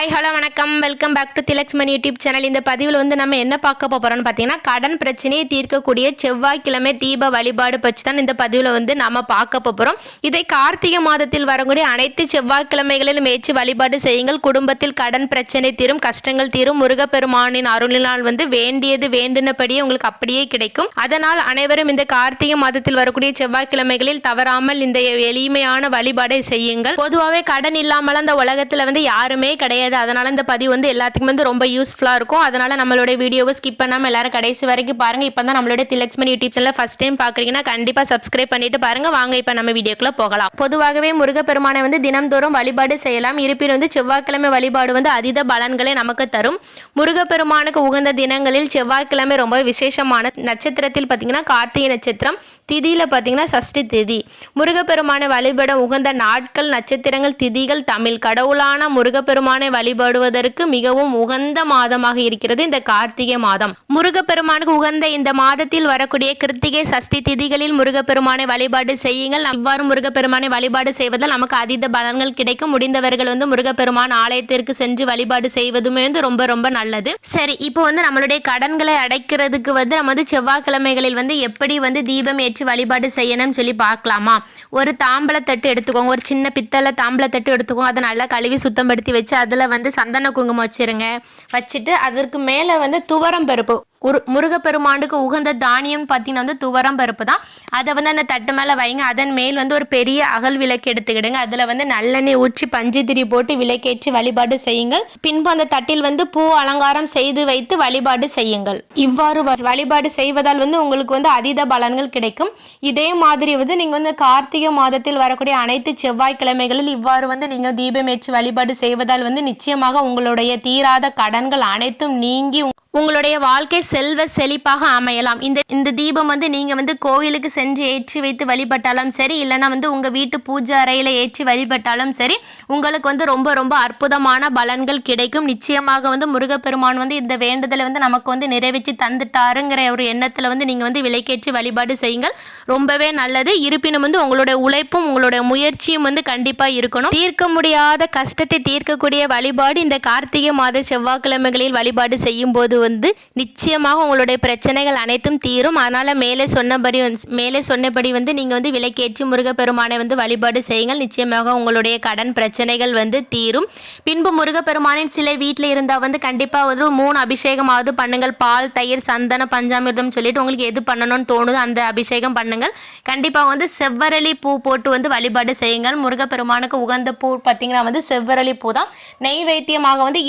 Hi hello வணக்கம், welcome back to Thilakshmani YouTube channel. இந்த பதிவில் வந்து நம்ம என்ன பார்க்க போகிறோம்னு பார்த்தீங்கன்னா, கடன் பிரச்சனையை தீர்க்கக்கூடிய செவ்வாய்க்கிழமை தீப வழிபாடு பற்றி தான் இந்த பதிவில் வந்து நம்ம பார்க்க போகிறோம். இதை கார்த்திகை மாதத்தில் வரக்கூடிய அனைத்து செவ்வாய்க்கிழமைகளிலும் ஏற்றி வழிபாடு செய்யுங்கள். குடும்பத்தில் கடன் பிரச்சனை தீரும், கஷ்டங்கள் தீரும். முருகப்பெருமானின் அருளினால் வந்து வேண்டியது வேண்டினபடியே உங்களுக்கு அப்படியே கிடைக்கும். அதனால் அனைவரும் இந்த கார்த்திகை மாதத்தில் வரக்கூடிய செவ்வாய்க்கிழமைகளில் தவறாமல் இந்த எளிமையான வழிபாடை செய்யுங்கள். பொதுவாகவே கடன் இல்லாமல் அந்த உலகத்தில் வந்து யாருமே கிடையாது. அதனால இந்த பதிவு வந்து எல்லாத்துக்கும் வந்து ரொம்ப யூஸ்ஃபுல்லாக இருக்கும். அதனால நம்மளோட வீடியோவை ஸ்கிப் பண்ணாமல் எல்லாரும் கடைசி வரைக்கும் பாருங்க. இப்போ தான் நம்மளோட திலக்ஷ்மணி யூடியூப் சேனல் ஃபர்ஸ்ட் டைம் பார்க்குறீங்கன்னா கண்டிப்பாக சப்ஸ்கிரைப் பண்ணிட்டு பாருங்க. வாங்க இப்போ நம்ம வீடியோக்குள்ள போகலாம். பொதுவாகவே முருகப்பெருமானை வந்து தினம்தோறும் வழிபாடு செய்யலாம். இருப்பினும் வந்து செவ்வாய்க்கிழமை வழிபாடு வந்து அதீத பலன்களை நமக்கு தரும். முருகப்பெருமானுக்கு உகந்த தினங்களில் செவ்வாய்க்கிழமை ரொம்ப விசேஷமான நட்சத்திரத்தில் பார்த்தீங்கன்னா கார்த்திகை நட்சத்திரம், திதியில் பார்த்தீங்கன்னா சஷ்டி திதி. முருகப்பெருமானை வழிபட உகந்த நாட்கள், நட்சத்திரங்கள், திதிகள் தமிழ். கடவுளான முருகப்பெருமானை வழிபடுவதற்கு மிகவும் உகந்த மாதமாக இருக்கிறது இந்த கார்த்திகை மாதம். முருகப்பெருமானுக்கு உகந்த இந்த மாதத்தில் வரக்கூடிய கிருத்திகை சஷ்டி திதிகளில் முருகப்பெருமானை வழிபாடு செய்யுங்கள். இவ்வாறு முருகப்பெருமானை வழிபாடு செய்வதால் நமக்கு அதீத பலன்கள் கிடைக்கும். முடிந்தவர்கள் வந்து முருகப்பெருமான் ஆலயத்திற்கு சென்று வழிபாடு செய்வதுமே வந்து ரொம்ப ரொம்ப நல்லது. சரி, இப்போ வந்து நம்மளுடைய கடன்களை அடைக்கிறதுக்கு வந்து நம்ம வந்து செவ்வாய்க்கிழமைகளில் வந்து எப்படி வந்து தீபம் ஏற்றி வழிபாடு செய்யணும்னு சொல்லி பார்க்கலாமா? ஒரு தாம்பளத்தட்டு எடுத்துக்கோங்க, ஒரு சின்ன பித்தளை தாம்பளத்தட்டு எடுத்துக்கோங்க. அதை நல்லா கழுவி சுத்தப்படுத்தி வச்சு அதில் வந்து சந்தன குங்குமம் வச்சுட்டு அதற்கு மேலே வந்து துவரம் பருப்பு, முருகப்பெருமானுக்கு உகந்த தானியம் பார்த்தீங்கன்னா வந்து துவரம் பருப்பு தான். அதை வந்து அந்த தட்டு மேலே வைங்க. அதன் மேல் வந்து ஒரு பெரிய அகல் விளக்கு எடுத்துக்கிடுங்க. அதில் வந்து நல்லெண்ணெய் ஊற்றி பஞ்சு திரி போட்டு விளக்கேற்றி வழிபாடு செய்யுங்கள். பின்பு அந்த தட்டில் வந்து பூ அலங்காரம் செய்து வைத்து வழிபாடு செய்யுங்கள். இவ்வாறு வழிபாடு செய்வதால் வந்து உங்களுக்கு வந்து அதீத பலன்கள் கிடைக்கும். இதே மாதிரி வந்து நீங்கள் வந்து கார்த்திகை மாதத்தில் வரக்கூடிய அனைத்து செவ்வாய்க்கிழமைகளில் இவ்வாறு வந்து நீங்கள் தீபம் ஏற்றி வழிபாடு செய்வதால் வந்து நிச்சயமாக உங்களுடைய தீராத கடன்கள் அனைத்தும் நீங்கி உங்களுடைய வாழ்க்கை செல்வ செழிப்பாக அமையலாம். இந்த தீபம் வந்து நீங்கள் வந்து கோவிலுக்கு சென்று ஏற்றி வைத்து வழிபட்டாலும் சரி, இல்லைன்னா வந்து உங்கள் வீட்டு பூஜை அறையில் ஏற்றி வழிபட்டாலும் சரி, உங்களுக்கு வந்து ரொம்ப ரொம்ப அற்புதமான பலன்கள் கிடைக்கும். நிச்சயமாக வந்து முருகப்பெருமான் வந்து இந்த வேண்டுதலை வந்து நமக்கு வந்து நிறைவேற்றி தந்துட்டாருங்கிற ஒரு எண்ணத்தில் வந்து நீங்கள் வந்து விளக்கேற்றி வழிபாடு செய்யுங்கள். ரொம்பவே நல்லது. இருப்பினும் வந்து உங்களுடைய உழைப்பும் உங்களுடைய முயற்சியும் வந்து கண்டிப்பாக இருக்கணும். தீர்க்க முடியாத கஷ்டத்தை தீர்க்கக்கூடிய வழிபாடு இந்த கார்த்திகை மாத செவ்வாய்க்கிழமைகளில் வழிபாடு செய்யும் போது வந்து நிச்சயமாக உங்களுடைய பிரச்சனைகள் அனைத்தும் தீரும். அதனால மேலே சொன்னபடி வந்து நீங்க வந்து விளக்கேற்றி முருகப்பெருமானை வந்து வழிபாடு செய்யுங்கள். நிச்சயமாக உங்களுடைய கடன் பிரச்சனைகள் வந்து தீரும். பின்பு முருகப்பெருமானின் சிலை வீட்டில் இருந்தால் வந்து கண்டிப்பாக வந்து 3 அபிஷேகமாவது பண்ணுங்கள். பால், தயிர், சந்தன, பஞ்சாமிர்தம் சொல்லிட்டு உங்களுக்கு எது பண்ணணும்னு தோணுதோ அந்த அபிஷேகம் பண்ணுங்கள். கண்டிப்பாக வந்து செவ்வரளி பூ போட்டு வந்து வழிபாடு செய்யுங்கள். முருகப்பெருமானுக்கு உகந்த பூ பார்த்தீங்கன்னா வந்து செவ்வரளி பூ தான். நெய்வேத்தியமாக வந்து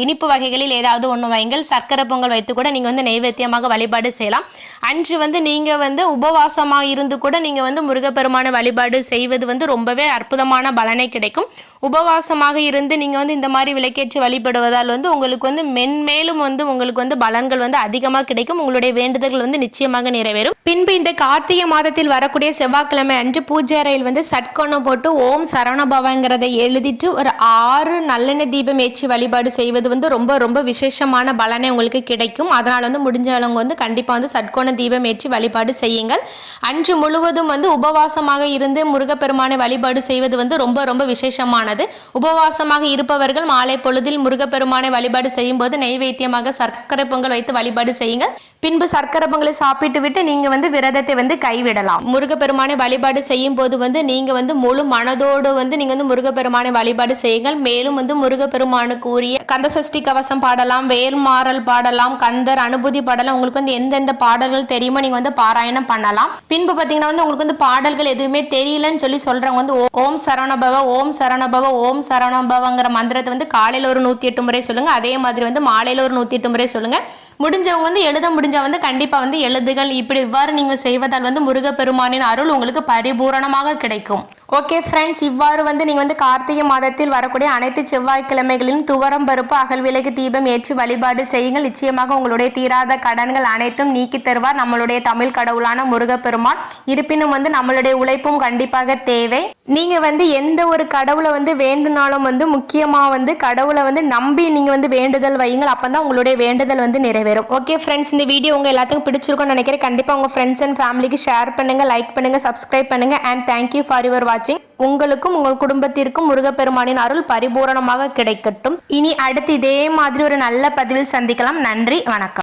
இனிப்பு வகைகளில் ஏதாவது ஒன்று வைங்கள். சக்கரை பொங்கல் வைத்து கூட நீங்கள் வந்து நைவேத்தியமாக வழிபாடு செய்யலாம். அன்று வந்து நீங்கள் வந்து உபவாசமாக இருந்து கூட நீங்கள் வந்து முருகப்பெருமான வழிபாடு செய்வது வந்து ரொம்பவே அற்புதமான பலனை கிடைக்கும். உபவாசமாக இருந்து நீங்கள் வந்து இந்த மாதிரி விளக்கேற்றி வழிபடுவதால் வந்து உங்களுக்கு வந்து மென்மேலும் வந்து உங்களுக்கு வந்து பலன்கள் வந்து அதிகமாக கிடைக்கும். உங்களுடைய வேண்டுதல்கள் வந்து நிச்சயமாக நிறைவேறும். பின்பு இந்த கார்த்திகை மாதத்தில் வரக்கூடிய செவ்வாய்க்கிழமை அன்று பூஜை அறையில் வந்து சட்கோணம் போட்டு ஓம் சரவணபவங்கிறதை எழுதிட்டு ஒரு 6 நல்லெண்ணெய் தீபம் ஏற்றி வழிபாடு செய்வது வந்து ரொம்ப ரொம்ப விசேஷமான பலனை உங்களுக்கு கிடைக்கும். அதனால் வந்து முடிஞ்சவங்க வந்து கண்டிப்பாக வந்து சட்கோண தீபம் ஏற்றி வழிபாடு செய்யுங்கள். அன்று முழுவதும் வந்து உபவாசமாக இருந்து முருகப்பெருமானை வழிபாடு செய்வது வந்து ரொம்ப ரொம்ப விசேஷமானது. உபவாசமாக இருப்பவர்கள் மாலை பொழுதில் முருகப்பெருமானை வழிபாடு செய்யும் போது நைவேத்தியமாக சர்க்கரை பொங்கல் வைத்து வழிபாடு செய்யுங்கள். பின்பு சர்க்கரை பொங்கலை சாப்பிட்டு விட்டு நீங்க வந்து விரதத்தை வந்து கைவிடலாம். முருகப்பெருமானை வழிபாடு செய்யும் போது வந்து நீங்க வந்து முழு மனதோடு வந்து நீங்க வந்து முருகப்பெருமானை வழிபாடு செய்யுங்கள். மேலும் வந்து முருகப்பெருமானுக்கு உரிய கந்தசஷ்டி கவசம் பாடலாம், வேல்மாறல் பாடலாம், கந்தர் அனுபூதி பாடலாம். உங்களுக்கு வந்து எந்தெந்த பாடல்கள் தெரியுமோ நீங்க வந்து பாராயணம் பண்ணலாம். பின்பு பாத்தீங்கன்னா வந்து உங்களுக்கு வந்து பாடல்கள் எதுவுமே தெரியலன்னு சொல்றவங்க வந்து ஓம் சரவணபவ, ஓம் சரவணபவ, ஓம் சரவணபவங்கிற மந்திரத்தை வந்து காலையில ஒரு 108 முறை சொல்லுங்க. அதே மாதிரி வந்து மாலையில ஒரு 108 முறை சொல்லுங்க. முடிஞ்சவங்க வந்து எழுத முடிஞ்சா வந்து கண்டிப்பா வந்து எழுதுகள். இவ்வாறு நீங்க செய்வதால் வந்து முருகப்பெருமானின் அருள் உங்களுக்கு பரிபூரணமாக கிடைக்கும். ஓகே ஃப்ரெண்ட்ஸ், இவ்வாறு வந்து நீங்கள் வந்து கார்த்திகை மாதத்தில் வரக்கூடிய அனைத்து செவ்வாய்க்கிழமைகளிலும் துவரம் பருப்பு அகல் விளக்கு தீபம் ஏற்றி வழிபாடு செய்யுங்கள். நிச்சயமாக உங்களுடைய தீராத கடன்கள் அனைத்தும் நீக்கி தருவார் நம்மளுடைய தமிழ் கடவுளான முருகப்பெருமான். இருப்பினும் வந்து நம்மளுடைய உழைப்பும் கண்டிப்பாக தேவை. நீங்கள் வந்து எந்த ஒரு கடவுளை வந்து வேண்டுனாலும் வந்து முக்கியமாக வந்து கடவுளை வந்து நம்பி நீங்கள் வந்து வேண்டுதல் வையுங்கள். அப்போ தான் உங்களுடைய வேண்டுதல் வந்து நிறைவேறும். ஓகே ஃப்ரெண்ட்ஸ், இந்த வீடியோ உங்கள் எல்லாத்துக்கும் பிடிச்சிருக்கும்னு நினைக்கிறேன். கண்டிப்பாக உங்கள் ஃப்ரெண்ட்ஸ் அண்ட் ஃபேமிலிக்கு ஷேர் பண்ணுங்கள், லைக் பண்ணுங்கள், சப்ஸ்கிரைப் பண்ணுங்கள். அண்ட் தேங்க்யூ ஃபார் யுவர் வாட்சிங். வாட்சிங். உங்களுக்கும் உங்கள் குடும்பத்திற்கும் முருகப்பெருமானின் அருள் பரிபூரணமாக கிடைக்கட்டும். இனி அடுத்து இதே மாதிரி ஒரு நல்ல பதிவில் சந்திக்கலாம். நன்றி, வணக்கம்.